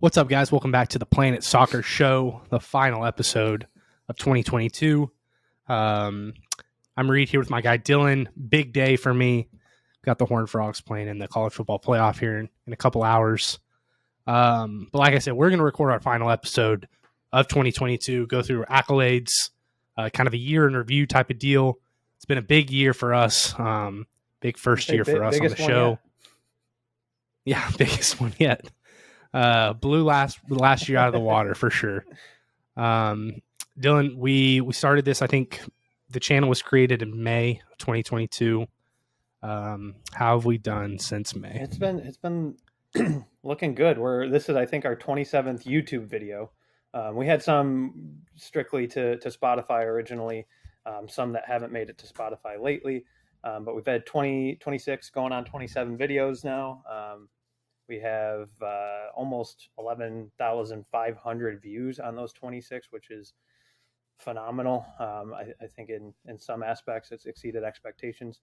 What's up, guys? Welcome back to the Planet Soccer Show, the final episode of 2022. I'm Reed here with my guy Dylan. Big day for me. Got the Horned Frogs playing in the college football playoff here in a couple hours. But like I said, we're going to record our final episode of 2022, go through accolades, kind of a year in review type of deal. It's been a big year for us. Big first year for us on the show. Yeah, biggest one yet. Blew last year out of the water for sure. Dylan, we started this. I think the channel was created in May 2022. How have we done since May? It's been looking good. This is I think our 27th YouTube video. We had some strictly to Spotify originally, some that haven't made it to Spotify lately, but we've had 26 going on 27 videos now. We have almost 11,500 views on those 26, which is phenomenal. I think in some aspects it's exceeded expectations.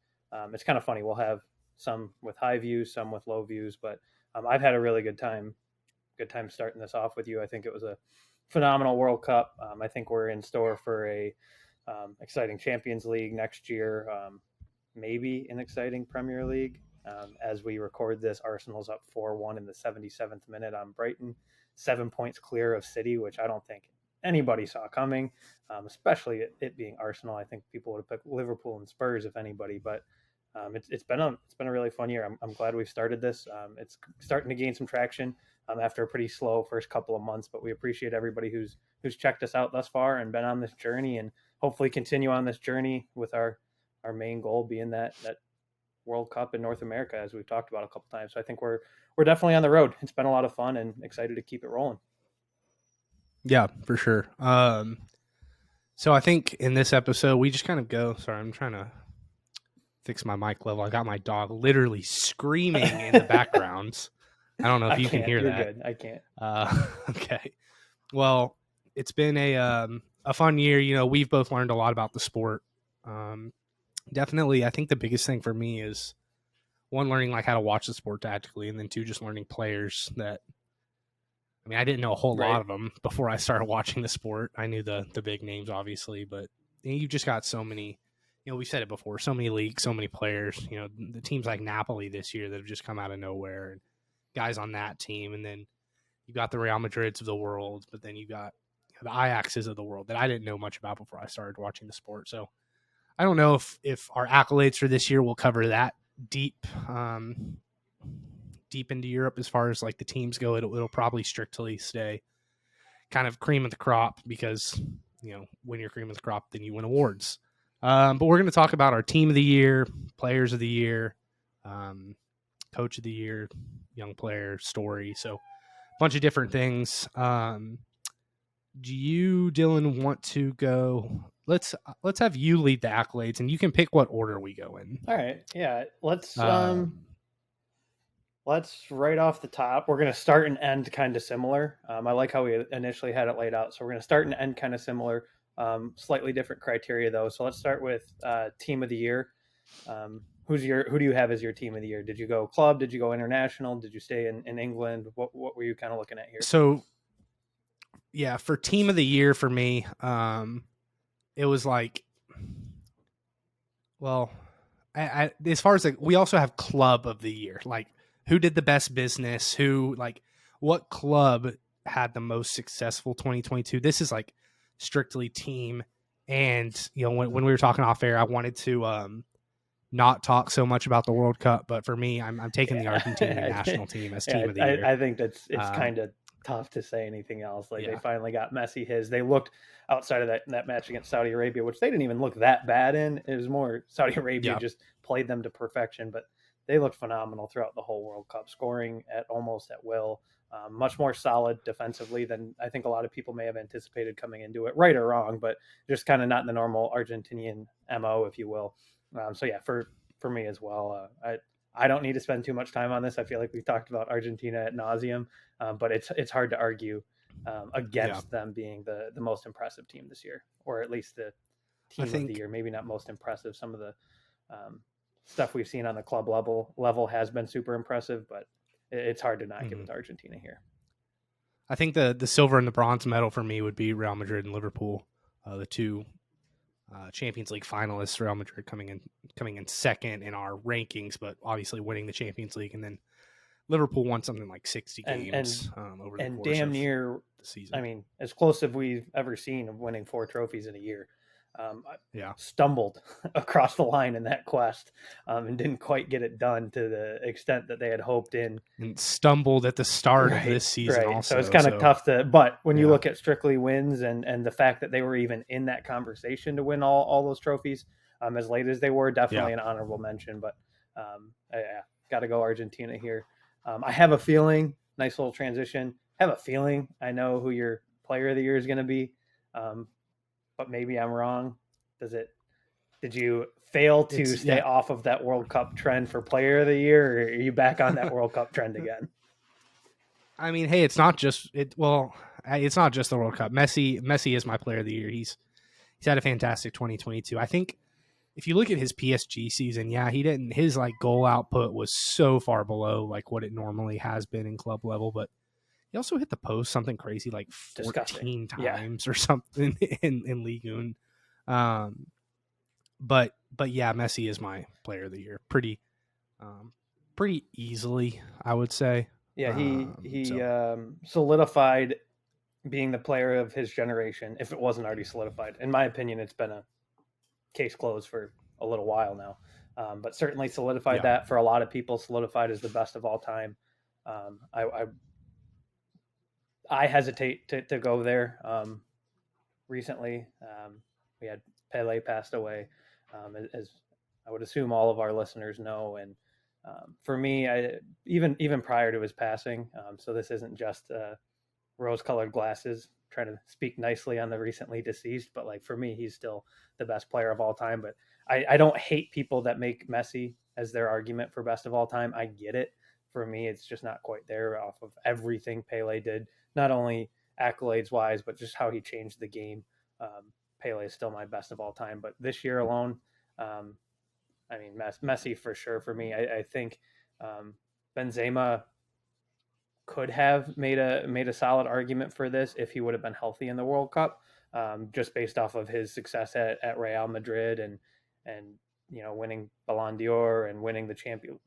It's kind of funny. We'll have some with high views, some with low views, but I've had a really good time starting this off with you. I think it was a phenomenal World Cup. I think we're in store for a exciting Champions League next year, maybe an exciting Premier League. As we record this, Arsenal's up 4-1 in the 77th minute on Brighton, 7 points clear of City, which I don't think anybody saw coming, especially it being Arsenal. I think people would have picked Liverpool and Spurs if anybody, but it's been a really fun year. I'm glad we've started this. It's starting to gain some traction after a pretty slow first couple of months, but we appreciate everybody who's checked us out thus far and been on this journey, and hopefully continue on this journey with our main goal being that World Cup in North America, as we've talked about a couple times. So I think we're definitely on the road. It's been a lot of fun and excited to keep it rolling. Yeah, for sure. So I think in this episode we just kind of go. Sorry, I'm trying to fix my mic level. I got my dog literally screaming in the background. I don't know if you can hear that. Good. I can't. Okay. Well, it's been a fun year. You know, we've both learned a lot about the sport. Definitely, I think the biggest thing for me is one, learning like how to watch the sport tactically, and then two, just learning players that. I mean, I didn't know a whole lot of them before I started watching the sport. I knew the big names, obviously, but you've just got so many. You know, we've said it before. So many leagues, so many players. You know, the teams like Napoli this year that have just come out of nowhere, and guys on that team, and then you got the Real Madrids of the world, but then you got the Ajaxes of the world that I didn't know much about before I started watching the sport. So I don't know if our accolades for this year will cover that deep into Europe as far as like the teams go. It'll probably strictly stay kind of cream of the crop, because you know, when you're cream of the crop, then you win awards. But we're going to talk about our team of the year, players of the year, coach of the year, young player story. So a bunch of different things. Do you, Dylan, want to go? Let's have you lead the accolades, and you can pick what order we go in. All right. Yeah. Let's right off the top. We're going to start and end kind of similar. I like how we initially had it laid out. So we're going to start and end kind of similar. Slightly different criteria though. So let's start with team of the year. Who do you have as your team of the year? Did you go club? Did you go international? Did you stay in England? What were you kind of looking at here? So yeah, for team of the year for me, it was like, well, I as far as like, we also have club of the year, like who did the best business, who like what club had the most successful 2022. This is like strictly team. And you know, when we were talking off air, I wanted to not talk so much about the World Cup, but for me, I'm taking the Argentinian national team as team of the year. I think it's kind of tough to say anything else. Like they finally got Messi his. They looked outside of that match against Saudi Arabia, which they didn't even look that bad in. It was more Saudi Arabia just played them to perfection, but they looked phenomenal throughout the whole World Cup, scoring almost at will. Much more solid defensively than I think a lot of people may have anticipated coming into it, right or wrong, but just kind of not in the normal Argentinian MO, if you will. So yeah, for me as well, I don't need to spend too much time on this. I feel like we've talked about Argentina ad nauseum, but it's hard to argue against them being the most impressive team this year, or at least the team of the year. Maybe not most impressive. Some of the stuff we've seen on the club level has been super impressive, but it's hard to not give it to Argentina here. I think the silver and the bronze medal for me would be Real Madrid and Liverpool, the two Champions League finalists. Real Madrid coming in second in our rankings, but obviously winning the Champions League, and then Liverpool won something like 60 games over the course damn of near the season. I mean, as close as we've ever seen of winning 4 trophies in a year. Yeah. Stumbled across the line in that quest and didn't quite get it done to the extent that they had hoped in. And stumbled at the start of this season also. So it's kind of tough to, but when you look at strictly wins and the fact that they were even in that conversation to win all those trophies as late as they were, definitely an honorable mention. But got to go Argentina here. I have a feeling, nice little transition, have a feeling I know who your player of the year is going to be. But maybe I'm wrong. Did you fail to stay off of that World Cup trend for player of the year, or are you back on that World Cup trend again? I mean, hey, it's not just the World Cup. Messi is my player of the year. He's had a fantastic 2022. I think if you look at his PSG season, his like goal output was so far below like what it normally has been in club level, but he also hit the post something crazy like 14 times or something in Ligue 1. But yeah, Messi is my player of the year pretty easily, I would say. Yeah, he solidified being the player of his generation, if it wasn't already solidified. In my opinion, it's been a case closed for a little while now, but certainly solidified that for a lot of people, solidified as the best of all time. I hesitate to go there. Recently, we had Pele passed away, as I would assume all of our listeners know. And for me, even prior to his passing, so this isn't just rose-colored glasses trying to speak nicely on the recently deceased, but like for me, he's still the best player of all time. But I don't hate people that make Messi as their argument for best of all time. I get it. For me, it's just not quite there off of everything Pele did, not only accolades wise, but just how he changed the game. Pele is still my best of all time, but this year alone, I mean, Messi for sure for me. I think Benzema could have made a solid argument for this if he would have been healthy in the World Cup, just based off of his success at Real Madrid and winning Ballon d'Or and winning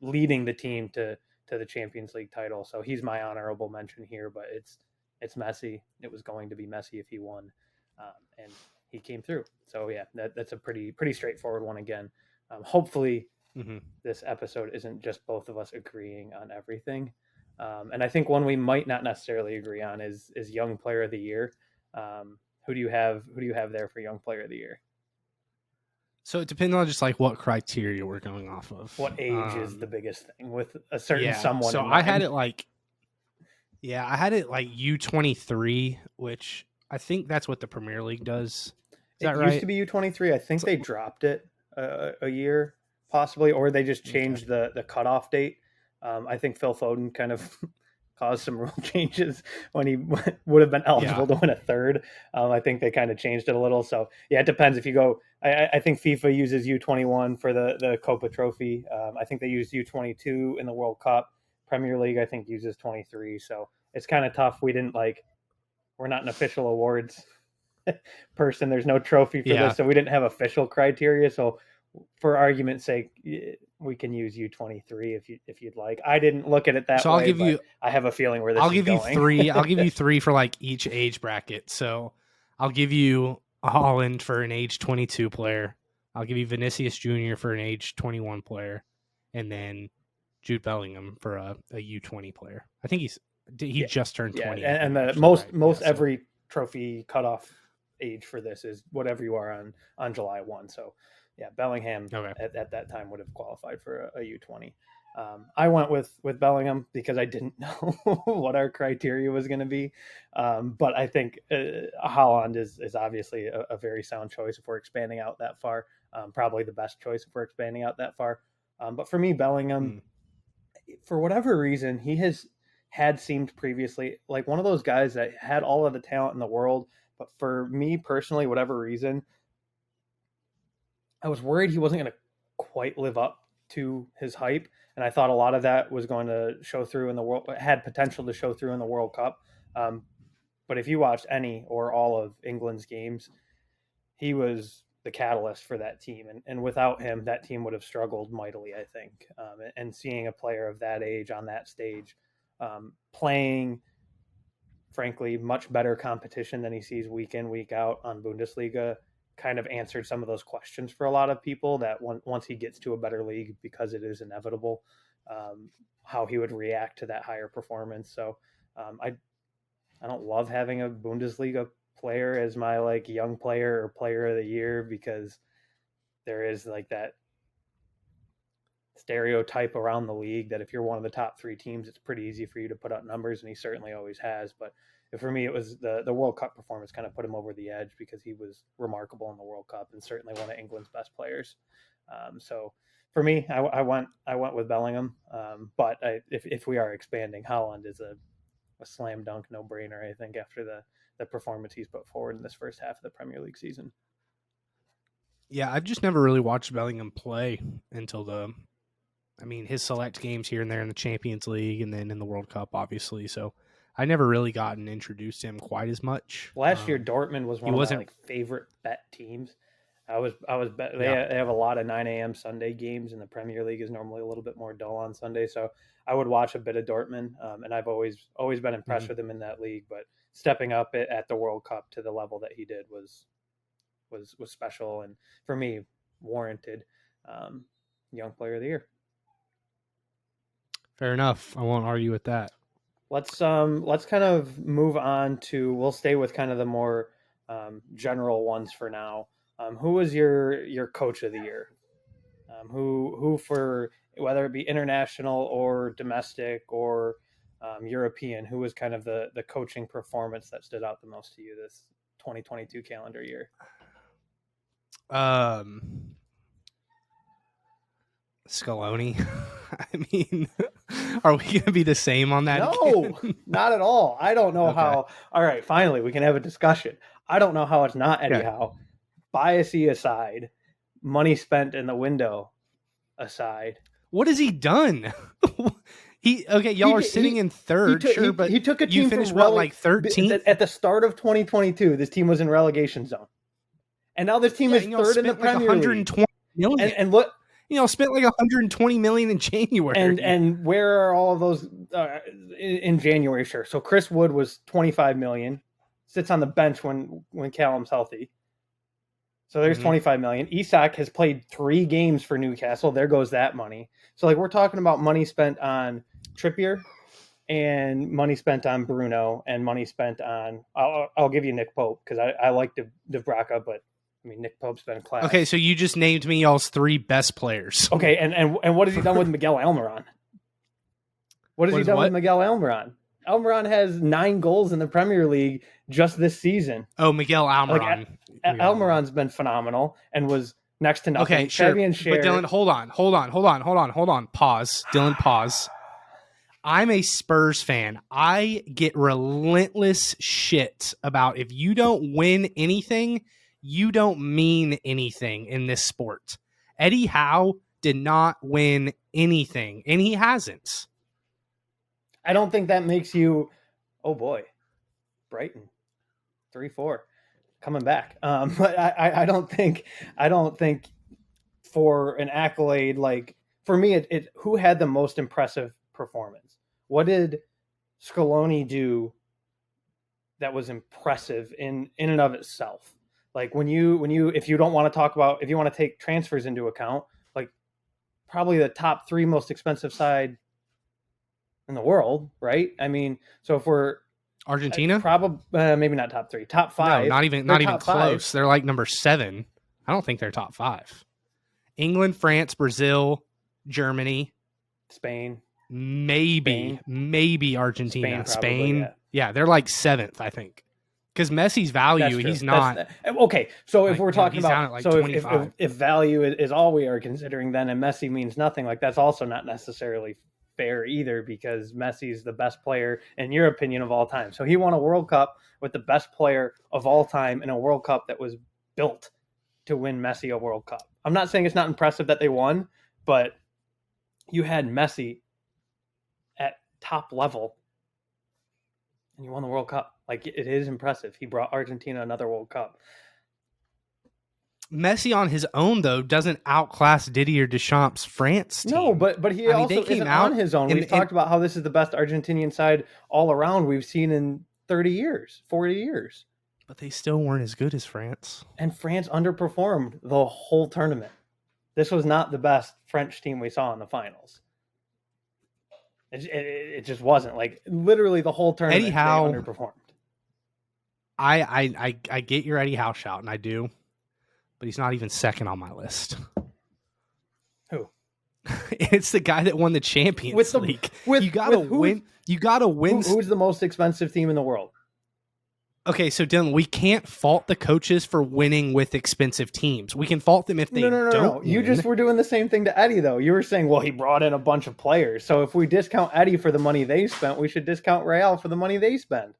leading the team to the Champions League title. So he's my honorable mention here, but it's Messi. It was going to be Messi if he won, and he came through. So yeah, that's a pretty straightforward one again. Hopefully this episode isn't just both of us agreeing on everything. And I think one we might not necessarily agree on is Young Player of the Year. Who do you have there for Young Player of the Year? So it depends on just like what criteria we're going off of. What age is the biggest thing with a certain someone? So I had it like U23, which I think that's what the Premier League does. Is that right? It used to be U23. I think they dropped it a year possibly, or they just changed the cutoff date. I think Phil Foden kind of caused some rule changes when he would have been eligible to win a third. I think they kind of changed it a little. So yeah, it depends. If you go, I think FIFA uses U21 for the Copa Trophy. I think they use U22 in the World Cup. Premier League, I think, uses 23. So it's kind of tough. We're not an official awards person. There's no trophy for this, so we didn't have official criteria. So for argument's sake, we can use U23 if you'd like. I didn't look at it that way. I have a feeling where this is going. I'll give you three for like each age bracket. So I'll give you Haaland for an age 22 player. I'll give you Vinicius Jr. for an age 21 player, and then Jude Bellingham for a U20 player. I think he just turned 20. And the most every trophy cutoff age for this is whatever you are on July 1. So yeah, Bellingham at that time would have qualified for a U20. I went with Bellingham because I didn't know what our criteria was going to be. But I think Haaland is obviously a very sound choice if we're expanding out that far. Probably the best choice if we're expanding out that far. But for me, Bellingham, for whatever reason, he had seemed previously like one of those guys that had all of the talent in the world. But for me personally, whatever reason, I was worried he wasn't going to quite live up to his hype. And I thought a lot of that was going to show through in the world, had potential to show through in the World Cup. but if you watched any or all of England's games, he was the catalyst for that team. And without him, that team would have struggled mightily, I think. And seeing a player of that age on that stage playing, frankly, much better competition than he sees week in, week out on Bundesliga kind of answered some of those questions for a lot of people that once he gets to a better league, because it is inevitable, how he would react to that higher performance. So I don't love having a Bundesliga player as my like young player or player of the year, because there is like that stereotype around the league that if you're one of the top 3 teams, it's pretty easy for you to put up numbers, and he certainly always has. But for me, it was the World Cup performance kind of put him over the edge, because he was remarkable in the World Cup and certainly one of England's best players. So for me, I went with Bellingham. But if we are expanding, Haaland is a slam dunk, no brainer, I think, after the performance he's put forward in this first half of the Premier League season. Yeah, I've just never really watched Bellingham play until his select games here and there in the Champions League and then in the World Cup, obviously. So I never really gotten introduced to him quite as much. Last year, Dortmund was one of my favorite bet teams. They have a lot of 9 a.m. Sunday games, and the Premier League is normally a little bit more dull on Sunday. So I would watch a bit of Dortmund, and I've always been impressed with him in that league. But stepping up at the World Cup to the level that he did was special, and for me, warranted young player of the year. Fair enough. I won't argue with that. Let's kind of move on to, we'll stay with kind of the more general ones for now. Who was your coach of the year? Who for, whether it be international or domestic or European, who was kind of the coaching performance that stood out the most to you this 2022 calendar year? Scaloni. I mean, are we going to be the same on that? No, not at all. I don't know how. All right, finally, we can have a discussion. I don't know how it's not Eddie Howe. Biasy aside, money spent in the window aside. What has he done? Y'all are sitting in third, but he took a team you finished like 13th? At the start of 2022, this team was in relegation zone. And now this team is third in the Premier League. Million. And what, spent like 120 million in January. And where are all of those in January? Sure. So Chris Wood was 25 million, sits on the bench when Callum's healthy. So there's 25 million. Isak has played 3 games for Newcastle. There goes that money. So like we're talking about money spent on Trippier and money spent on Bruno and money spent on, I'll give you Nick Pope because I like Dubravka, but I mean, Nick Pope's been a class. Okay, so you just named me y'all's 3 best players. Okay, and what has he done with Miguel Almiron? What has he done with Miguel Almiron? Almiron has 9 goals in the Premier League just this season. Oh, Miguel Almiron. Almiron's been phenomenal and was next to nothing. Okay, sure. But Dylan, hold on. Pause. Dylan, pause. I'm a Spurs fan. I get relentless shit about if you don't win anything, you don't mean anything in this sport. Eddie Howe did not win anything, and he hasn't. I don't think that makes you, oh boy, Brighton, 3-4, coming back. But I don't think for an accolade, like for me, it who had the most impressive performance? What did Scaloni do that was impressive in and of itself? Like if you don't want to talk about, if you want to take transfers into account, like probably the top 3 most expensive side in the world, right? I mean, so if we're Argentina, probably maybe not top 3, top 5. No, not even close. 5. They're like number 7. I don't think they're top 5. England, France, Brazil, Germany, Spain, maybe Argentina, Spain. Probably, yeah, they're like 7th, I think. Because Messi's value, he's not. Okay, so if we're talking about, like so if value is all we are considering, then and Messi means nothing, like that's also not necessarily fair either, because Messi's the best player in your opinion of all time. So he won a World Cup with the best player of all time in a World Cup that was built to win Messi a World Cup. I'm not saying it's not impressive that they won, but you had Messi at top level and he won the World Cup. Like, it is impressive. He brought Argentina another World Cup. Messi on his own, though, doesn't outclass Didier Deschamps' France team. No, but he also isn't on his own. We've talked about how this is the best Argentinian side all around we've seen in 30 years, 40 years. But they still weren't as good as France. And France underperformed the whole tournament. This was not the best French team we saw in the finals. It just wasn't. Like, literally the whole tournament, Eddie Howe, they underperformed. I get your Eddie Howe shout, and I do. But he's not even second on my list. Who? It's the guy that won the Champions League. You gotta win. You gotta win. Who's the most expensive team in the world? Okay, so Dylan, we can't fault the coaches for winning with expensive teams. We can fault them if they don't. No. You just were doing the same thing to Eddie, though. You were saying, well, he brought in a bunch of players. So if we discount Eddie for the money they spent, we should discount Real for the money they spend.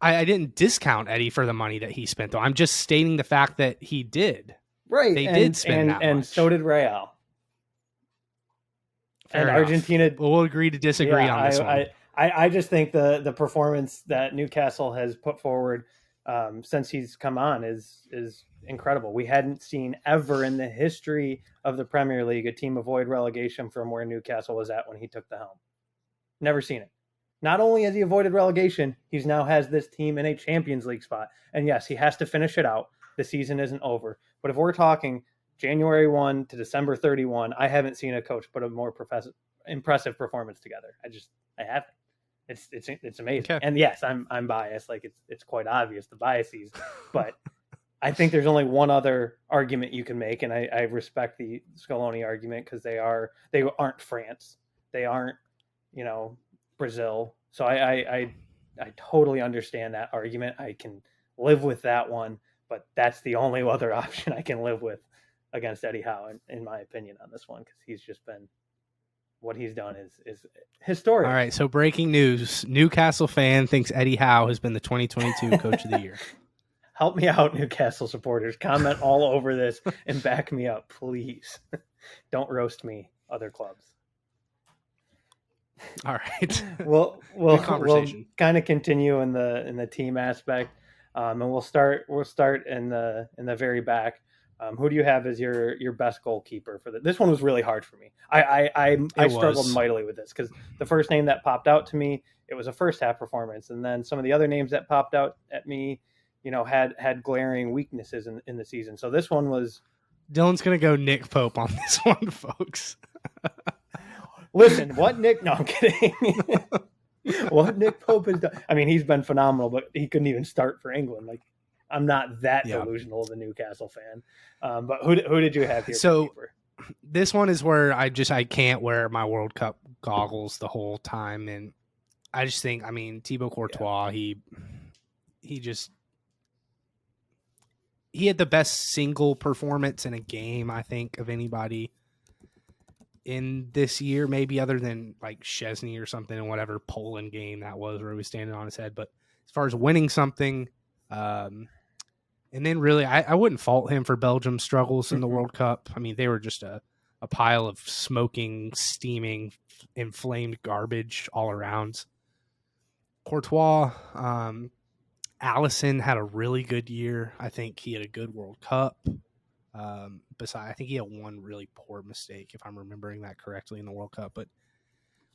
I didn't discount Eddie for the money that he spent, though. I'm just stating the fact that he did. Right. They did spend that much. And so did Real. Fair and enough. Argentina. We'll agree to disagree on this one. I just think the performance that Newcastle has put forward since he's come on is incredible. We hadn't seen ever in the history of the Premier League a team avoid relegation from where Newcastle was at when he took the helm. Never seen it. Not only has he avoided relegation, he's now has this team in a Champions League spot. And yes, he has to finish it out. The season isn't over. But if we're talking January 1 to December 31, I haven't seen a coach put a more impressive performance together. I haven't. It's amazing. Okay. And yes, I'm biased. Like, it's quite obvious the biases, but I think there's only one other argument you can make, and I respect the Scaloni argument because they aren't France, they aren't Brazil. So I totally understand that argument. I can live with that one, but that's the only other option I can live with against Eddie Howe, in my opinion, on this one, because he's just been. What he's done is historic. All right, so breaking news. Newcastle fan thinks Eddie Howe has been the 2022 Coach of the Year. Help me out, Newcastle supporters. Comment all over this and back me up, please. Don't roast me, other clubs. All right. We'll kind of continue in the team aspect, and we'll start in the very back. Who do you have as your best goalkeeper for this? This one was really hard for me. I struggled mightily with this because the first name that popped out to me, it was a first half performance, and then some of the other names that popped out at me, had glaring weaknesses in the season. So this one was. Dylan's gonna go Nick Pope on this one, folks. Listen, what Nick? No, I'm kidding. What Nick Pope has done? I mean, he's been phenomenal, but he couldn't even start for England. Like, I'm not that delusional of a Newcastle fan. But who did you have here? So this one is where I can't wear my World Cup goggles the whole time. And I just think, Thibaut Courtois, he had the best single performance in a game, I think, of anybody in this year, maybe other than like Szczesny or something in whatever Poland game that was where he was standing on his head. But as far as winning something, and then really, I wouldn't fault him for Belgium's struggles in the World Cup. I mean, they were just a pile of smoking, steaming, inflamed garbage all around. Courtois, Alisson had a really good year. I think he had a good World Cup. I think he had one really poor mistake, if I'm remembering that correctly, in the World Cup. But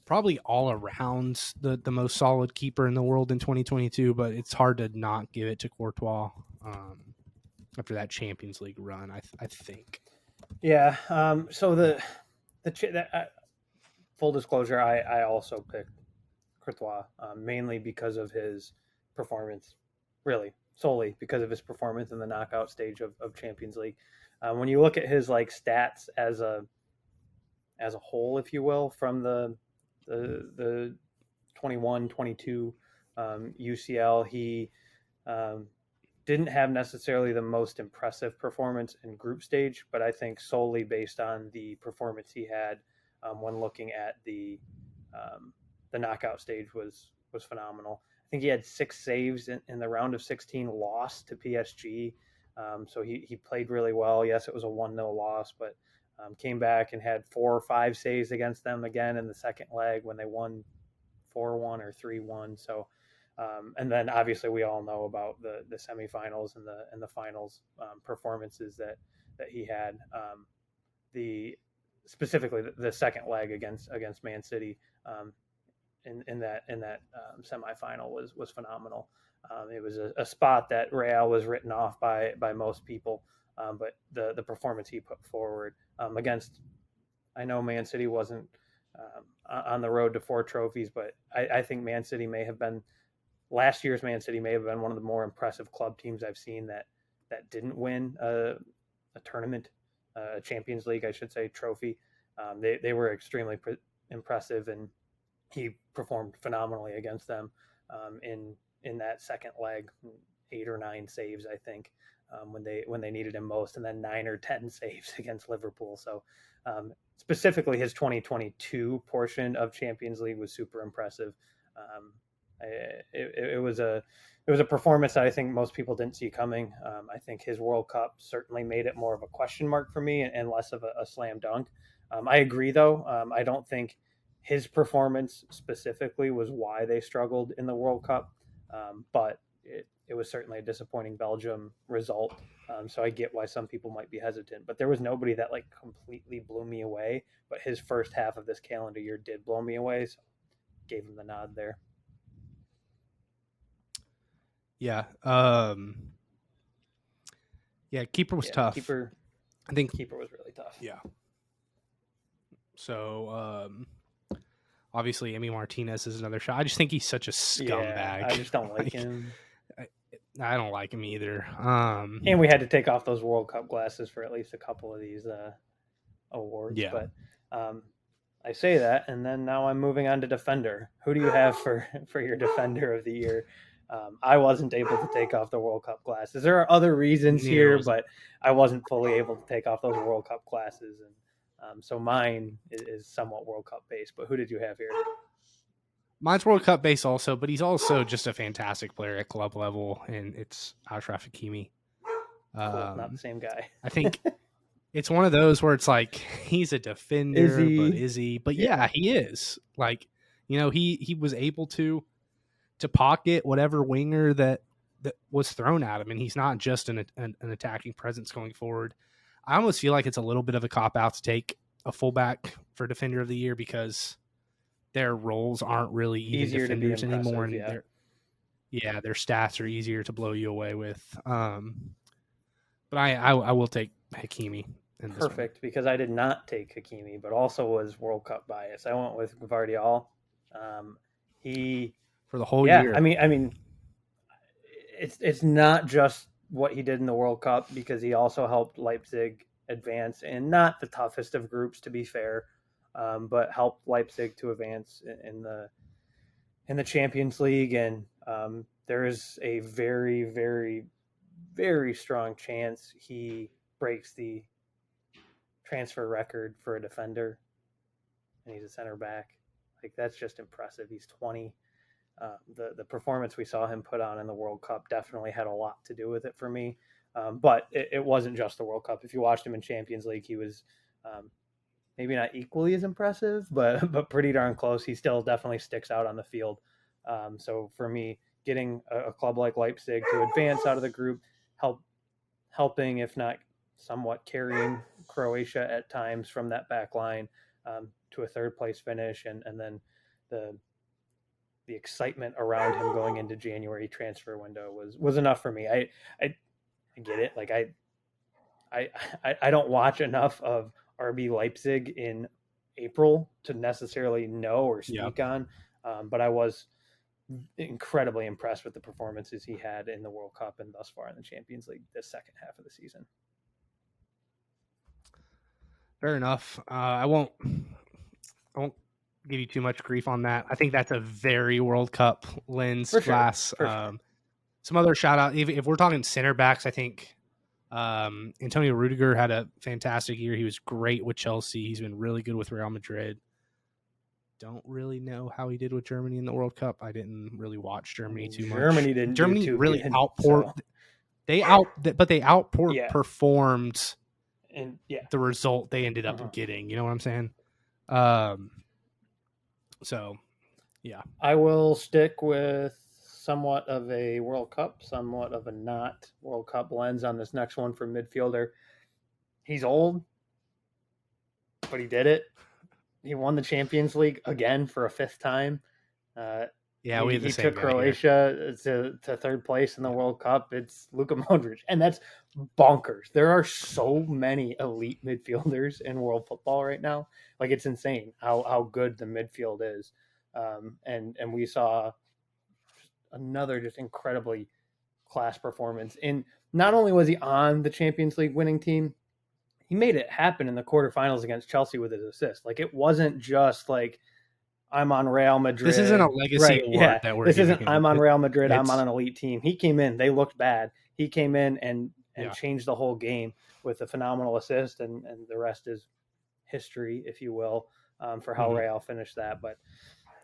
probably all around the most solid keeper in the world in 2022. But it's hard to not give it to Courtois. After that Champions League run, I think. Yeah. So full disclosure, I also picked Courtois mainly because of his performance, really solely because of his performance in the knockout stage of Champions League. When you look at his stats as a whole, if you will, from the 21-22 UCL, he didn't have necessarily the most impressive performance in group stage, but I think solely based on the performance he had when looking at the knockout stage was phenomenal. I think he had 6 saves in the round of 16 loss to PSG. So he played really well. Yes, it was a 1-0 loss, but came back and had 4 or 5 saves against them again in the second leg when they won 4-1 or 3-1. So, and then obviously we all know about the semifinals and the finals performances that he had. Specifically the second leg against Man City in that semifinal was phenomenal. It was a spot that Real was written off by most people, but the performance he put forward against, I know Man City wasn't on the road to 4 trophies, but I think Man City may have been last year's Man City may have been one of the more impressive club teams I've seen that didn't win a tournament, a Champions League, I should say, trophy. They were extremely impressive, and he performed phenomenally against them in that second leg, 8 or 9 saves, I think, when they needed him most, and then 9 or 10 saves against Liverpool. So specifically his 2022 portion of Champions League was super impressive. It was a performance that I think most people didn't see coming. I think his World Cup certainly made it more of a question mark for me and less of a slam dunk. I agree, though. I don't think his performance specifically was why they struggled in the World Cup, but it was certainly a disappointing Belgium result. So I get why some people might be hesitant, but there was nobody that like completely blew me away. But his first half of this calendar year did blow me away, so gave him the nod there. Yeah. Keeper was tough. I think keeper was really tough. Yeah. So, obviously, Emi Martinez is another shot. I just think he's such a scumbag. Yeah, I just don't like him. I don't like him either. And we had to take off those World Cup glasses for at least a couple of these awards. Yeah. But I say that, and then now I'm moving on to defender. Who do you have for your defender of the year? I wasn't able to take off the World Cup glasses. There are other reasons here, but I wasn't fully able to take off those World Cup glasses, and so mine is somewhat World Cup based. But who did you have here? Mine's World Cup based also, but he's also just a fantastic player at club level, and it's Achraf Hakimi. Cool, not the same guy. I think it's one of those where it's like he's a defender, but is he? But yeah, he is. Like, he was able to pocket whatever winger that was thrown at him, and he's not just an attacking presence going forward. I almost feel like it's a little bit of a cop-out to take a fullback for defender of the year because their roles aren't really even easier defenders to be anymore, and their stats are easier to blow you away with. But I will take Hakimi. Perfect, because I did not take Hakimi, but also was World Cup bias. I went with Gvardiol. He for the whole year. I mean, it's not just what he did in the World Cup, because he also helped Leipzig advance in not the toughest of groups, to be fair, but helped Leipzig to advance in the Champions League, and there is a very, very, very strong chance he breaks the transfer record for a defender, and he's a center back. Like, that's just impressive. He's 20. The performance we saw him put on in the World Cup definitely had a lot to do with it for me. But it wasn't just the World Cup. If you watched him in Champions League, he was maybe not equally as impressive, but pretty darn close. He still definitely sticks out on the field. So for me, getting a club like Leipzig to advance out of the group, helping, if not somewhat carrying Croatia at times from that back line to a third place finish, and then the excitement around him going into January transfer window was enough for me. I get it. Like, I don't watch enough of RB Leipzig in April to necessarily know or speak on, but I was incredibly impressed with the performances he had in the World Cup and thus far in the Champions League this second half of the season. Fair enough. I won't give you too much grief on that. I think that's a very World Cup lens glass. Sure. Some other shout out. If we're talking center backs, I think Antonio Rudiger had a fantastic year. He was great with Chelsea. He's been really good with Real Madrid. Don't really know how he did with Germany in the World Cup. I didn't really watch Germany too much. Germany really outpoured. So. They outperformed and the result they ended up getting. You know what I'm saying? Yeah. I will stick with somewhat of a World Cup, somewhat of a not World Cup lens on this next one for midfielder. He's old, but he did it. He won the Champions League again for a fifth time. Uh, Yeah, we he, have the he same took guy here. Croatia to third place in the Yeah. World Cup. It's Luka Modric, and that's bonkers. There are so many elite midfielders in world football right now. Like, it's insane how good the midfield is. And we saw another just incredibly class performance. And not only was he on the Champions League winning team, he made it happen in the quarterfinals against Chelsea with his assist. Like, it wasn't just like, I'm on Real Madrid. This isn't a legacy Right? award Yeah. that we're This giving isn't him. I'm on Real Madrid. I'm on It's an elite team. He came in. They looked bad. He came in and yeah. changed the whole game with a phenomenal assist, and the rest is history, if you will, for how Real finished that. But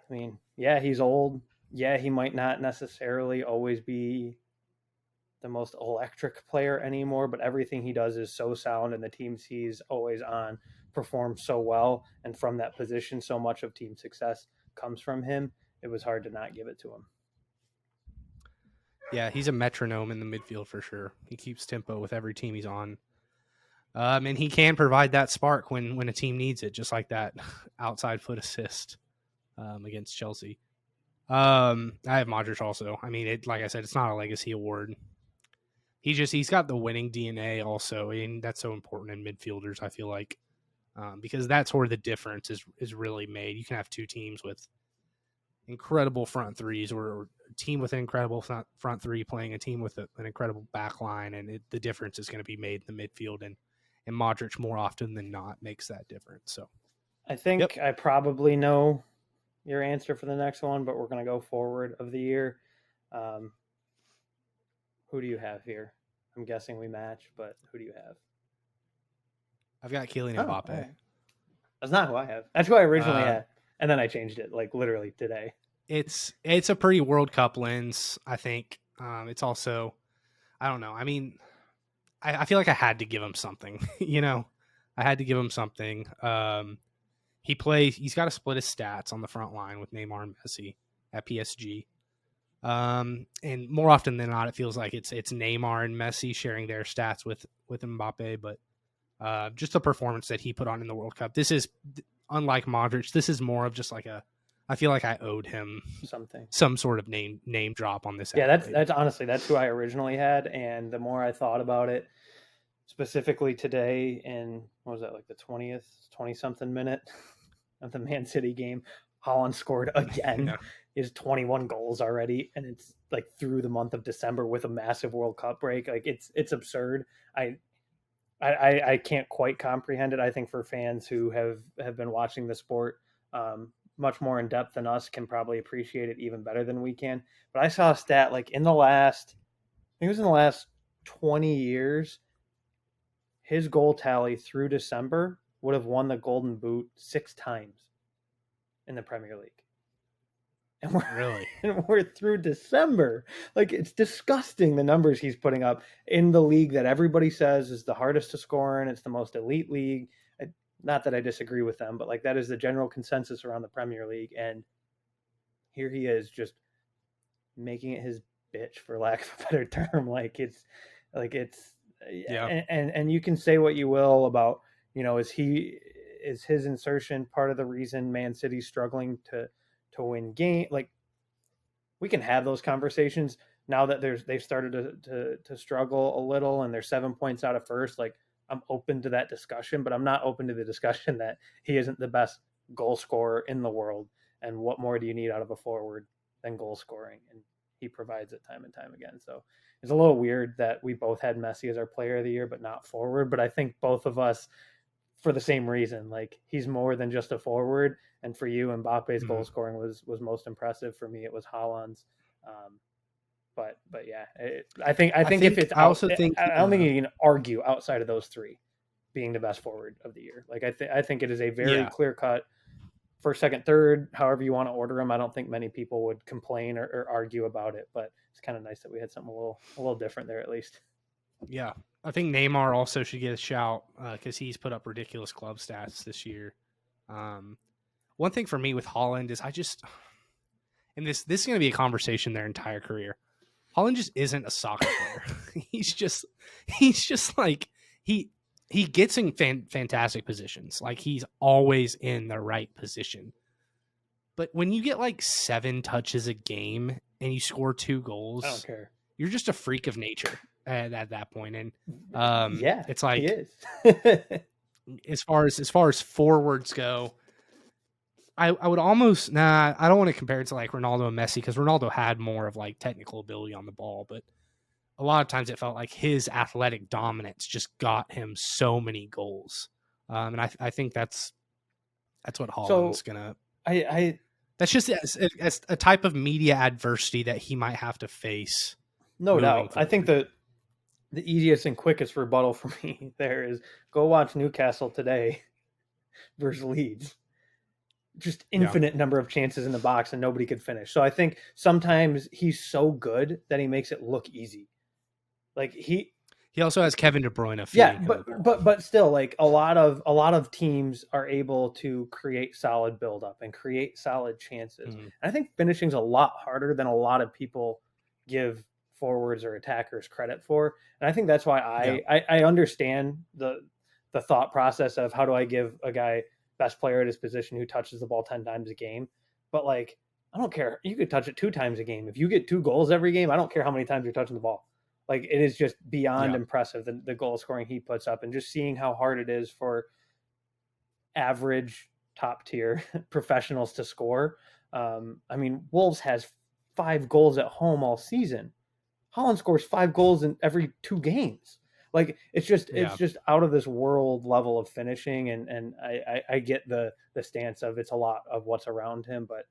I mean, yeah, he's old. Yeah, he might not necessarily always be the most electric player anymore, but everything he does is so sound, and the teams he's always on perform so well. And from that position, so much of team success comes from him. It was hard to not give it to him. Yeah, he's a metronome in the midfield for sure. He keeps tempo with every team he's on. And he can provide that spark when a team needs it, just like that outside foot assist against Chelsea. I have Modric also. I mean, like I said, it's not a legacy award. He's got the winning DNA also, and that's so important in midfielders, I feel like, because that's where the difference is really made. You can have two teams with incredible front threes, or a team with an incredible front three playing a team with an incredible back line, and the difference is going to be made in the midfield, and Modric more often than not makes that difference. So I think I probably know your answer for the next one, but we're going to go forward of the year. Who do you have here? I'm guessing we match, but who do you have? I've got Kylian Mbappe. Right. That's not who I have. That's who I originally had, and then I changed it like literally today. It's a pretty World Cup lens, I think. It's also, I don't know. I mean, I feel like I had to give him something. I had to give him something. He's got to split his stats on the front line with Neymar and Messi at PSG. And more often than not, it feels like it's Neymar and Messi sharing their stats with Mbappe. But just the performance that he put on in the World Cup, this is unlike Modric. This is more of just like I feel like I owed him some sort of name drop on this. Yeah, that's honestly, that's who I originally had. And the more I thought about it, specifically today in, what was that, like the 20 something minute of the Man City game, Haaland scored again. Yeah. Is 21 goals already, and it's like through the month of December with a massive World Cup break. Like, it's absurd. I can't quite comprehend it. I think for fans who have been watching the sport much more in depth than us can probably appreciate it even better than we can. But I saw a stat like in the last 20 years, his goal tally through December would have won the Golden Boot 6 times in the Premier League. And we're through December. Like, it's disgusting the numbers he's putting up in the league that everybody says is the hardest to score in. It's the most elite league. Not that I disagree with them, but like, that is the general consensus around the Premier League. And here he is just making it his bitch, for lack of a better term. And you can say what you will about, is his insertion part of the reason Man City's struggling to win game? Like, we can have those conversations now that they've started to struggle a little, and they're 7 points out of first. Like, I'm open to that discussion, but I'm not open to the discussion that he isn't the best goal scorer in the world. And what more do you need out of a forward than goal scoring? And he provides it time and time again. So it's a little weird that we both had Messi as our player of the year, but not forward. But I think both of us, for the same reason, like, he's more than just a forward. And for you, Mbappe's goal scoring was most impressive. For me, it was Haaland's. But yeah, I think I don't think you can argue outside of those three being the best forward of the year. Like, I think it is a very clear cut first, second, third, however you want to order them. I don't think many people would complain or argue about it, but it's kind of nice that we had something a little different there, at least. Yeah, I think Neymar also should get a shout because he's put up ridiculous club stats this year. One thing for me with Haaland is and this is going to be a conversation their entire career. Haaland just isn't a soccer player. he's just like he gets in fantastic positions. Like he's always in the right position. But when you get like 7 touches a game and you score 2 goals, I don't care. You're just a freak of nature at that point. And yeah, it's like he is. as far as forwards go, I would almost I don't want to compare it to like Ronaldo and Messi because Ronaldo had more of like technical ability on the ball, but a lot of times it felt like his athletic dominance just got him so many goals. And I think that's what Haaland's gonna. That's just a type of media adversity that he might have to face. No doubt. Forward. I think the easiest and quickest rebuttal for me there is go watch Newcastle today versus Leeds. Just infinite number of chances in the box and nobody could finish. So I think sometimes he's so good that he makes it look easy. Like he also has Kevin De Bruyne. Yeah, but still, like a lot of teams are able to create solid buildup and create solid chances. And I think finishing's a lot harder than a lot of people give forwards or attackers credit for. And I think that's why I understand the thought process of how do I give a guy best player at his position who touches the ball 10 times a game. But like, I don't care. You could touch it 2 times a game. If you get 2 goals every game, I don't care how many times you're touching the ball. Like it is just beyond impressive, the goal scoring he puts up, and just seeing how hard it is for average top tier professionals to score. I mean, Wolves has 5 goals at home all season. Haaland scores 5 goals in every 2 games. Like it's just out of this world level of finishing, and I get the stance of it's a lot of what's around him, but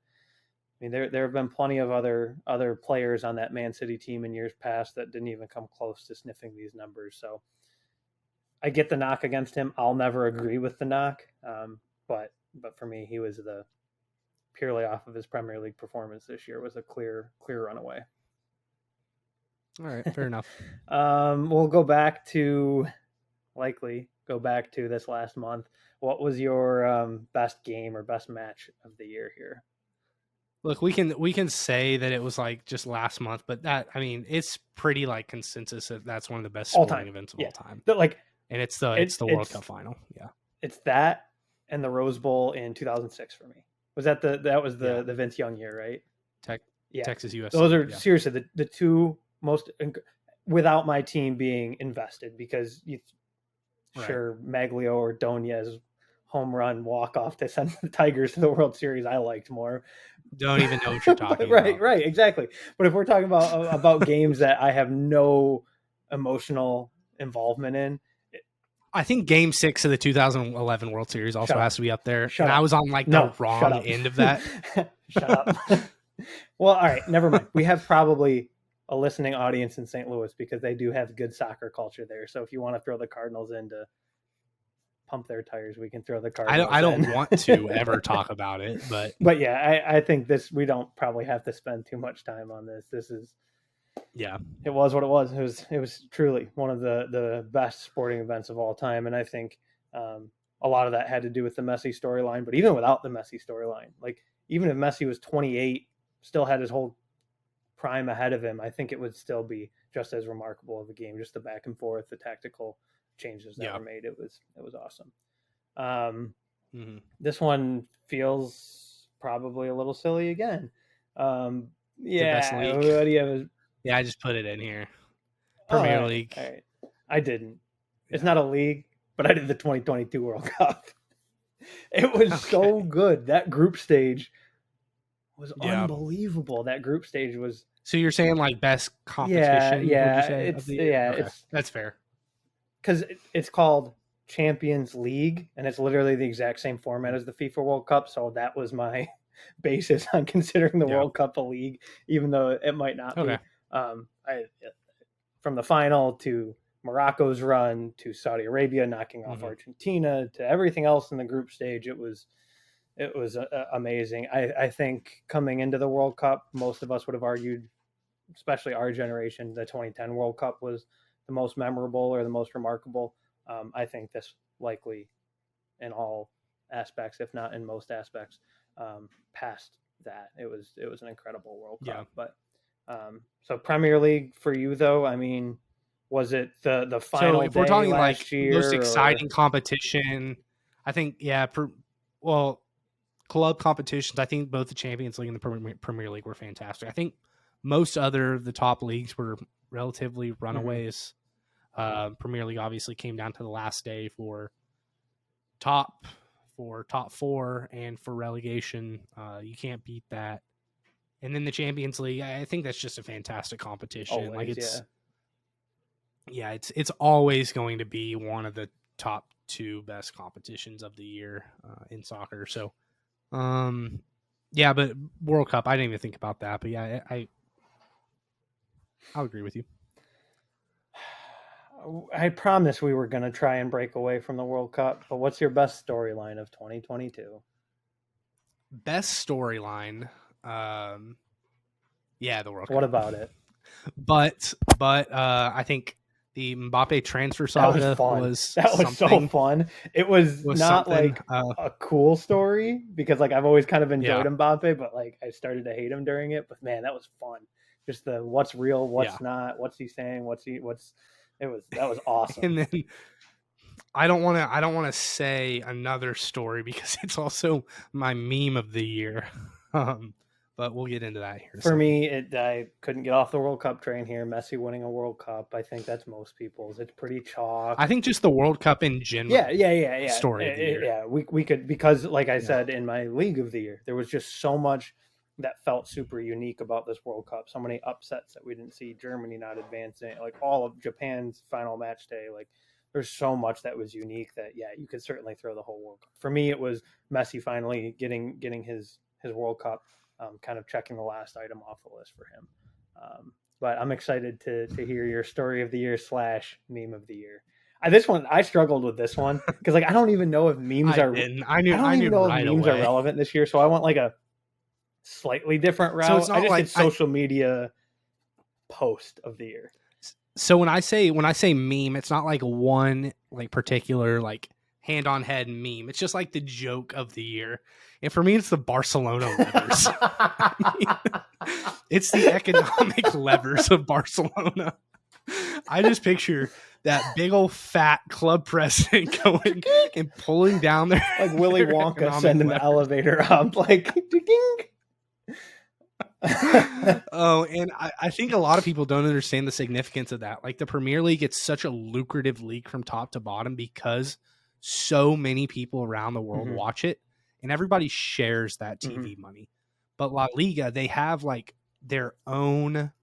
I mean there have been plenty of other players on that Man City team in years past that didn't even come close to sniffing these numbers. So I get the knock against him. I'll never agree with the knock, but for me, he was purely off of his Premier League performance this year was a clear runaway. All right, fair enough. We'll go back to this last month. What was your best game or best match of the year here? Look, we can say that it was like just last month, but that it's pretty like consensus that that's one of the best sporting events of all time. But and it's the World Cup final. Yeah, it's that and the Rose Bowl in 2006 for me. Was that the Vince Young year, right? Texas USC. Those are seriously the 2 most, without my team being invested, because sure Maglio or Donya's home run walk off to send the Tigers to the World Series I liked more. Don't even know what you're talking about. Right, exactly. But if we're talking about games that I have no emotional involvement in, I think Game 6 of the 2011 World Series also has to be up there. I was on the wrong end of that. Shut up. Well, all right, never mind. We have probably a listening audience in St. Louis because they do have good soccer culture there. So if you want to throw the Cardinals in to pump their tires, we can throw the Cardinals I don't want to ever talk about it, but yeah, I think we don't probably have to spend too much time on this. This is it was what it was. It was truly one of the best sporting events of all time, and I think a lot of that had to do with the Messi storyline. But even without the Messi storyline, like even if Messi was 28, still had his whole prime ahead of him, I think it would still be just as remarkable of a game. Just the back and forth, the tactical changes that were made. It was awesome. This one feels probably a little silly again. What do you have? I just put it in here. Premier League. All right. I didn't. It's not a league, but I did the 2022 World Cup. It was so good. That group stage was unbelievable. That group stage was. So you're saying like best competition? That's fair. Because it's called Champions League, and it's literally the exact same format as the FIFA World Cup. So that was my basis on considering the World Cup a league, even though it might not be. From the final to Morocco's run to Saudi Arabia knocking off Argentina to everything else in the group stage, it was amazing. I think coming into the World Cup, most of us would have argued, especially our generation, the 2010 World Cup was the most memorable or the most remarkable. I think this likely in all aspects, if not in most aspects, passed that. It was an incredible World Yeah. Cup. But so Premier League for you though, I mean, was it the final So if day we're talking like last year? most exciting competition, I think well, club competitions, I think both the Champions League and the Premier League were fantastic. I think most other of the top leagues were relatively runaways. Premier League obviously came down to the last day for top four and for relegation. You can't beat that. And then the Champions League, I think that's just a fantastic competition. Always, like it's always going to be one of the top two best competitions of the year in soccer. So, but World Cup, I didn't even think about that. But yeah, I'll agree with you. I promised we were going to try and break away from the World Cup, but what's your best storyline of 2022? Best storyline, the World Cup. What about it? But I think the Mbappe transfer saga was so fun. It was not like a cool story because like I've always kind of enjoyed Mbappe, but like I started to hate him during it. But man, that was fun. Just the what's real, what's not, what's he saying, that was awesome. And then I don't want to say another story because it's also my meme of the year. But we'll get into that here. For me, I couldn't get off the World Cup train here. Messi winning a World Cup, I think that's most people's. It's pretty chalk. I think just the World Cup in general. Yeah. Story of the year. Yeah, we could, because like I said in my league of the year, there was just so much that felt super unique about this World Cup. So many upsets that we didn't see. Germany not advancing, like all of Japan's final match day. Like there's so much that was unique that you could certainly throw the whole World Cup. For me, it was Messi finally getting his World Cup. Kind of checking the last item off the list for him. But I'm excited to hear your story of the year / meme of the year. I struggled with this one because like I don't even know if memes are. I don't even know if memes are relevant this year. So I went like a slightly different route. So it's not I just did social media post of the year. So when I say meme, it's not like one like particular like hand on head meme. It's just like the joke of the year. And for me, it's the Barcelona levers. It's the economic levers of Barcelona. I just picture that big old fat club president going and pulling down their like Willy Wonka sending the elevator up like Oh, and I think a lot of people don't understand the significance of that. Like the Premier League, it's such a lucrative league from top to bottom because so many people around the world watch it and everybody shares that TV money. But La Liga, they have like their own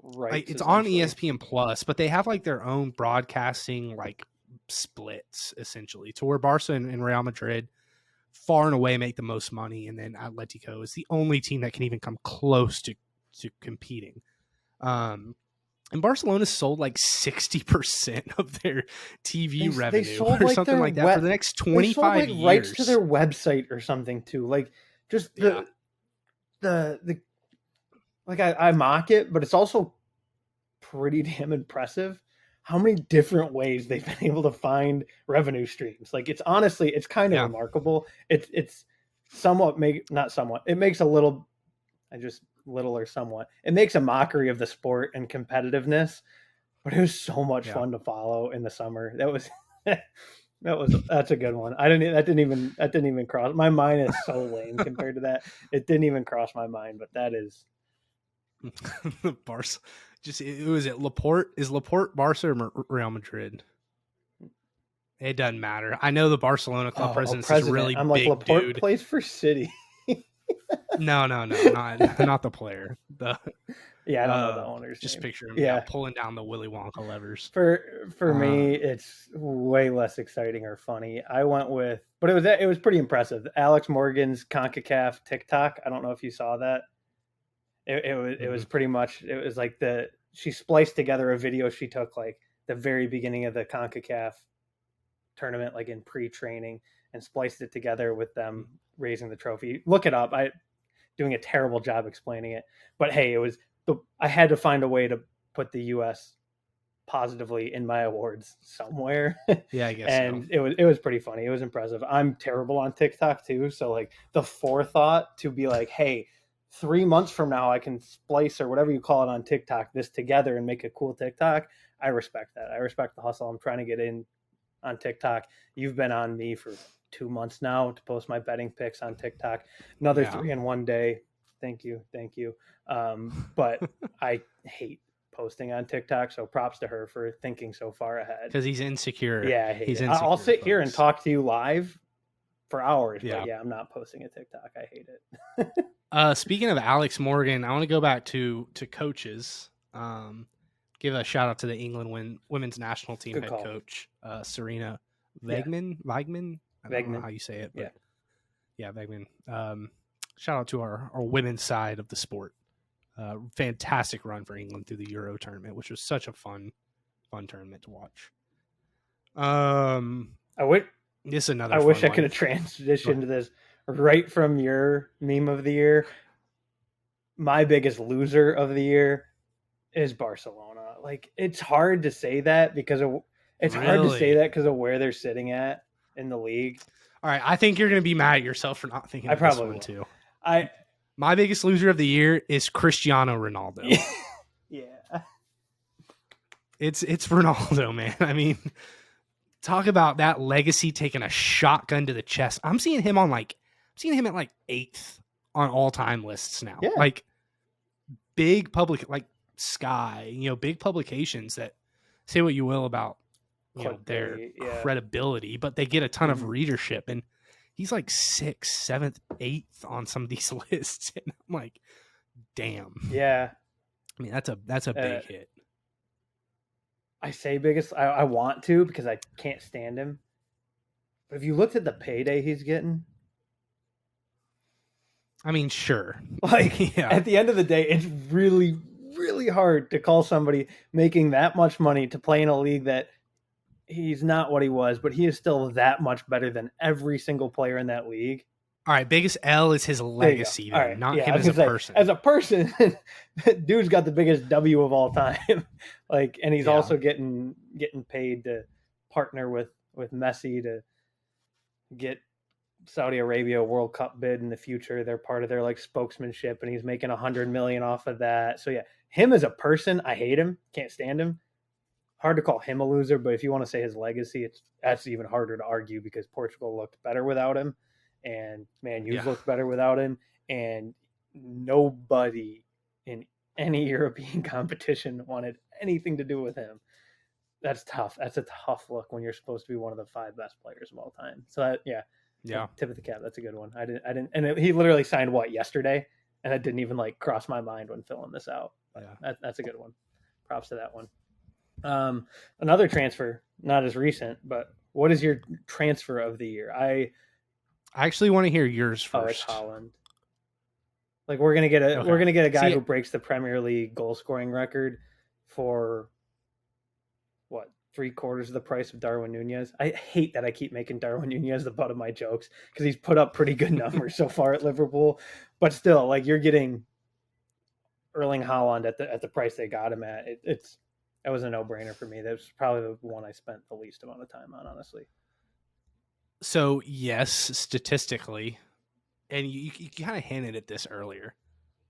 right. It's on ESPN Plus, but they have like their own broadcasting like splits essentially to where Barca and Real Madrid far and away make the most money, and then Atletico is the only team that can even come close to competing. And Barcelona sold like 60% of their TV revenue or like something like that for the next 25 years. Rights to their website or something too. Like just the like I mock it, but it's also pretty damn impressive how many different ways they've been able to find revenue streams. Like it's honestly, it's kind of remarkable. It's somewhat it makes a little, little or somewhat. It makes a mockery of the sport and competitiveness, but it was so much fun to follow in the summer. That was that's a good one. That didn't even cross my mind. Is so lame compared to that. It didn't even cross my mind, but that is Barca. Laporte? Is Laporte Barca or Real Madrid? It doesn't matter. I know the Barcelona club president is really I'm like, big Laporte dude. Plays for City. No, not the player. I don't know the owner's just name. Picture him pulling down the Willy Wonka levers. For me, it's way less exciting or funny. I went with, but it was pretty impressive. Alex Morgan's CONCACAF TikTok. I don't know if you saw that. It was pretty much, it was like she spliced together a video she took like the very beginning of the CONCACAF tournament, like in pre-training, and spliced it together with them raising the trophy. Look it up. I doing a terrible job explaining it, but hey, I had to find a way to put the U.S. positively in my awards somewhere. Yeah, I guess And so. it was pretty funny. It was impressive. I'm terrible on TikTok too, so like the forethought to be like, hey, 3 months from now I can splice or whatever you call it on TikTok this together and make a cool TikTok. I respect that. I respect the hustle. I'm trying to get in on TikTok. You've been on me for 2 months now to post my betting picks on TikTok. Another Yeah. 3 in one day. Thank you. But I hate posting on TikTok, so props to her for thinking so far ahead. Because he's insecure. Yeah, I hate he's it. insecure. I'll sit here and folks. talk to you live for hours, Yeah. but yeah, I'm not posting a TikTok. I hate it. Speaking of Alex Morgan, I want to go back to coaches. Give a shout out to the England women's national team Good head call. coach Serena Yeah. Weigman. I don't know how you say it, but yeah, Weigman. Shout out to our women's side of the sport. Fantastic run for England through the Euro tournament, which was such a fun tournament to watch. I wish this is another. I wish I one. could have transitioned to this right from your meme of the year. My biggest loser of the year is Barcelona. Like, it's hard to say that because hard to say that because of where they're sitting at in the league. All right, I think you're going to be mad at yourself for not thinking of this one too. My biggest loser of the year is Cristiano Ronaldo. Yeah. It's Ronaldo, man. I mean, talk about that legacy taking a shotgun to the chest. I'm seeing him at like 8th on all-time lists now. Yeah. Like big public, like Sky, big publications that say what you will about their credibility, but they get a ton of readership, and he's like 6th, 7th, 8th on some of these lists, and I'm like, damn. Yeah. I mean, that's a big hit. I say biggest. I want to because I can't stand him. But if you looked at the payday he's getting, I mean, sure. Like, yeah. At the end of the day, it's really, really hard to call somebody making that much money to play in a league that he's not what he was, but he is still that much better than every single player in that league. All right, biggest L is his legacy, though, right. Not him as a person. As a person, dude's got the biggest W of all time. Like, and he's also getting paid to partner with Messi to get Saudi Arabia World Cup bid in the future. They're part of their like spokesmanship, and he's making $100 million off of that. So yeah, him as a person, I hate him, can't stand him. Hard to call him a loser, but if you want to say his legacy, that's even harder to argue because Portugal looked better without him, and Man U's looked better without him, and nobody in any European competition wanted anything to do with him. That's tough. That's a tough look when you're supposed to be one of the 5 best players of all time. So yeah. Tip of the cap. That's a good one. I didn't, and he literally signed yesterday, and it didn't even like cross my mind when filling this out. But that's a good one. Props to that one. Another transfer, not as recent, but what is your transfer of the year? I actually want to hear yours first. Oh, it's Haaland. Like we're gonna get a guy who breaks the Premier League goal scoring record for what? 3/4 of the price of Darwin Nunez. I hate that I keep making Darwin Nunez the butt of my jokes because he's put up pretty good numbers so far at Liverpool, but still, like you're getting Erling Haaland at the price they got him at. That was a no-brainer for me. That was probably the one I spent the least amount of time on, honestly. So yes, statistically, and you kind of hinted at this earlier,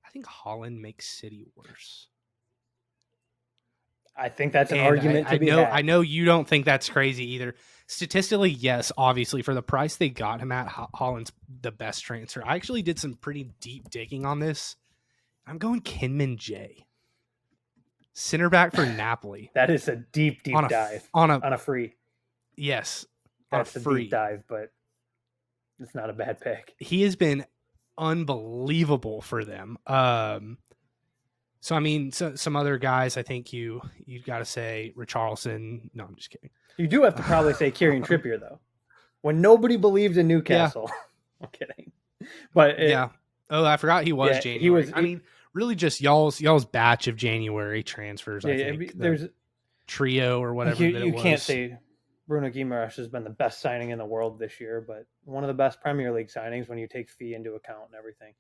I think Haaland makes City worse. I think that's an argument to be had. I know you don't think that's crazy either. Statistically, yes, obviously, for the price they got him at, Haaland's the best transfer. I actually did some pretty deep digging on this. I'm going Kinman J. Center back for Napoli. That is a deep dive. On a free. Yes. That's a deep dive, but it's not a bad pick. He has been unbelievable for them. So I mean, some other guys, I think you've got to say Richarlison. No, I'm just kidding. You do have to probably say Kieran Trippier though. When nobody believed in Newcastle. Yeah. I'm kidding. But oh, I forgot he was January. I mean, really just y'all's batch of January transfers. I think there's trio or whatever. You can't say Bruno Guimaraes has been the best signing in the world this year, but one of the best Premier League signings when you take fee into account and everything.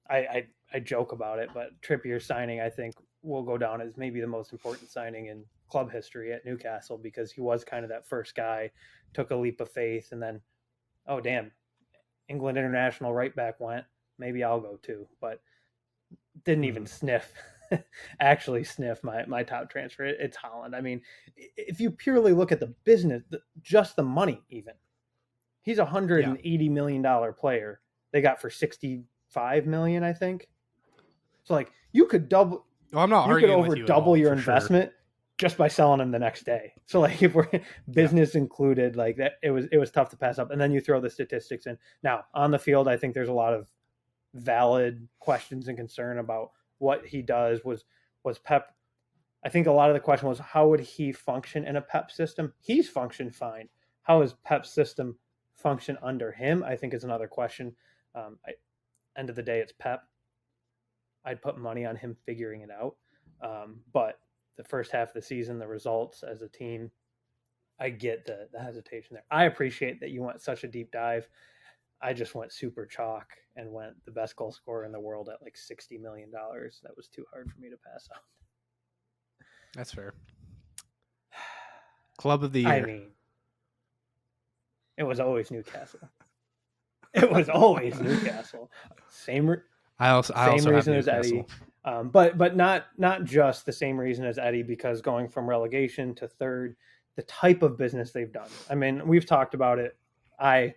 I joke about it, but Trippier signing, I think, will go down as maybe the most important signing in club history at Newcastle, because he was kind of that first guy, took a leap of faith, and then, oh damn, England international right back went. Maybe I'll go too, but didn't even sniff, actually sniff my top transfer. It's Haaland. I mean, if you purely look at the business, just the money, even he's $180 million player. They got for 65 million, I think. So like you could double. Well, I'm not you could arguing over with you double all, your for investment just by selling him the next day. So like if we're business included, like that, it was tough to pass up. And then you throw the statistics in. Now on the field, I think there's a lot of valid questions and concern about what he does. Was Pep? I think a lot of the question was, how would he function in a Pep system? He's functioned fine. How is Pep's system function under him? I think is another question. End of the day, it's Pep. I'd put money on him figuring it out. But the first half of the season, the results as a team, I get the hesitation there. I appreciate that you went such a deep dive. I just went super chalk and went the best goal scorer in the world at like $60 million. That was too hard for me to pass up. That's fair. Club of the year. I mean, it was always Newcastle. It was always Newcastle. Same reason as Eddie, but not just the same reason as Eddie, because going from relegation to third, the type of business they've done. I mean, we've talked about it. I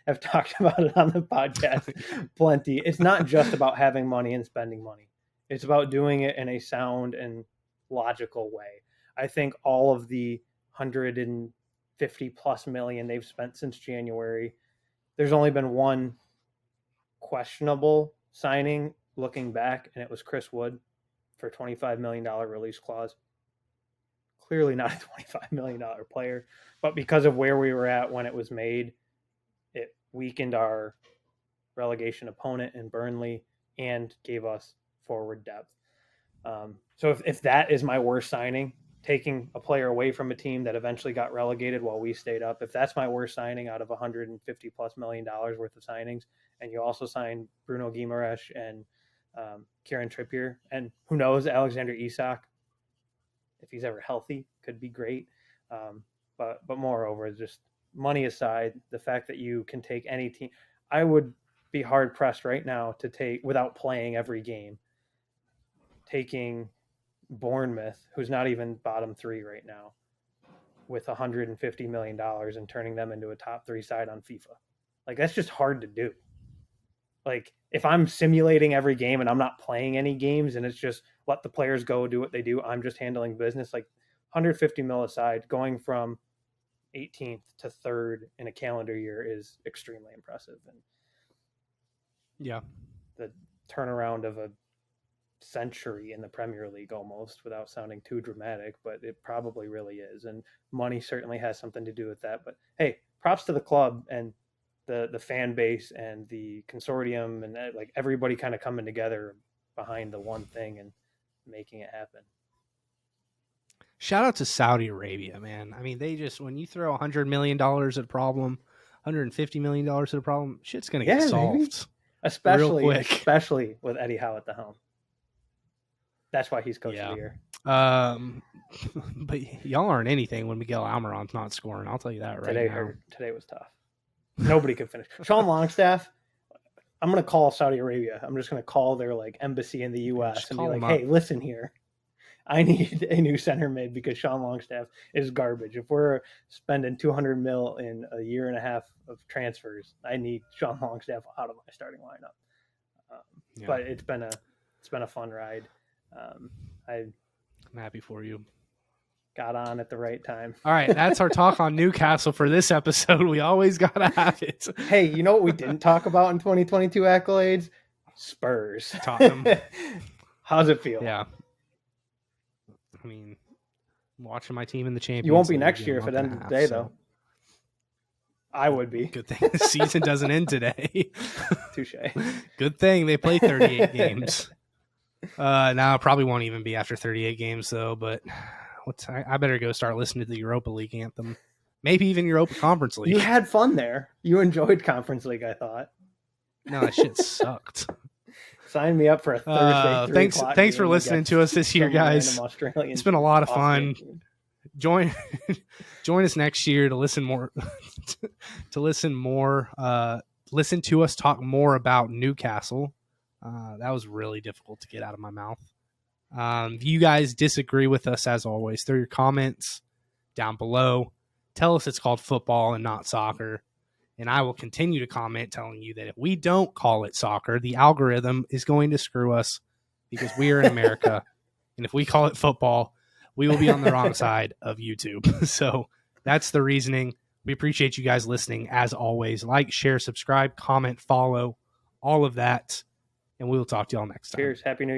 have talked about it on the podcast plenty. It's not just about having money and spending money. It's about doing it in a sound and logical way. I think all of the 150 plus million they've spent since January, there's only been one questionable signing looking back, and it was Chris Wood for $25 million release clause. Clearly not a $25 million player, but because of where we were at when it was made, it weakened our relegation opponent in Burnley and gave us forward depth. So if that is my worst signing, taking a player away from a team that eventually got relegated while we stayed up, if that's my worst signing out of $150+ million worth of signings, and you also signed Bruno Guimaraes and Kieran Trippier, and who knows, Alexander Isak, if he's ever healthy, could be great. But moreover, just money aside, the fact that you can take any team, I would be hard pressed right now to take, without playing every game, taking Bournemouth, who's not even bottom three right now, with $150 million and turning them into a top 3 side on FIFA. Like, that's just hard to do. Like, if I'm simulating every game and I'm not playing any games and it's just let the players go do what they do, I'm just handling business, like 150 mil aside, going from 18th to 3rd in a calendar year is extremely impressive. And yeah, the turnaround of a century in the Premier League, almost, without sounding too dramatic, but it probably really is. And money certainly has something to do with that. But hey, props to the club and the fan base and the consortium, and like everybody kind of coming together behind the one thing and making it happen. Shout out to Saudi Arabia, man. I mean, they just, when you throw $100 million at a problem, $150 million at a problem, shit's gonna get solved. Maybe. Especially with Eddie Howe at the helm. That's why he's coach of the year. But y'all aren't anything when Miguel Almiron's not scoring. I'll tell you that right now. Today was tough. Nobody could finish. Sean Longstaff, I'm going to call Saudi Arabia. I'm just going to call their like embassy in the U.S. and be like, hey, listen here. I need a new center mid because Sean Longstaff is garbage. If we're spending $200 million in a year and a half of transfers, I need Sean Longstaff out of my starting lineup. But it's been a fun ride. I'm happy for you. Got on at the right time. All right, that's our talk on Newcastle for this episode. We always gotta have it. Hey, you know what we didn't talk about in 2022 accolades? Spurs. Tottenham. How's it feel? Yeah. I mean, watching my team in the Champions League. You won't be next year if it ended today, though. I would be. Good thing the season doesn't end today. Touche. Good thing they play 38 games. Now it probably won't even be after 38 games, though, but I better go start listening to the Europa League anthem. Maybe even Europa Conference League. You had fun there. You enjoyed Conference League, I thought. No, that shit sucked. Sign me up for a Thursday 3 o'clock Thanks for game listening against to us this year, some guys. random Australian It's been a lot of Austrian fun. team. Join us next year to listen to us talk more about Newcastle. That was really difficult to get out of my mouth. If you guys disagree with us, as always, throw your comments down below. Tell us it's called football and not soccer. And I will continue to comment telling you that if we don't call it soccer, the algorithm is going to screw us because we are in America. And if we call it football, we will be on the wrong side of YouTube. So that's the reasoning. We appreciate you guys listening. As always, like, share, subscribe, comment, follow, all of that. And we will talk to y'all next time. Cheers. Happy New Year.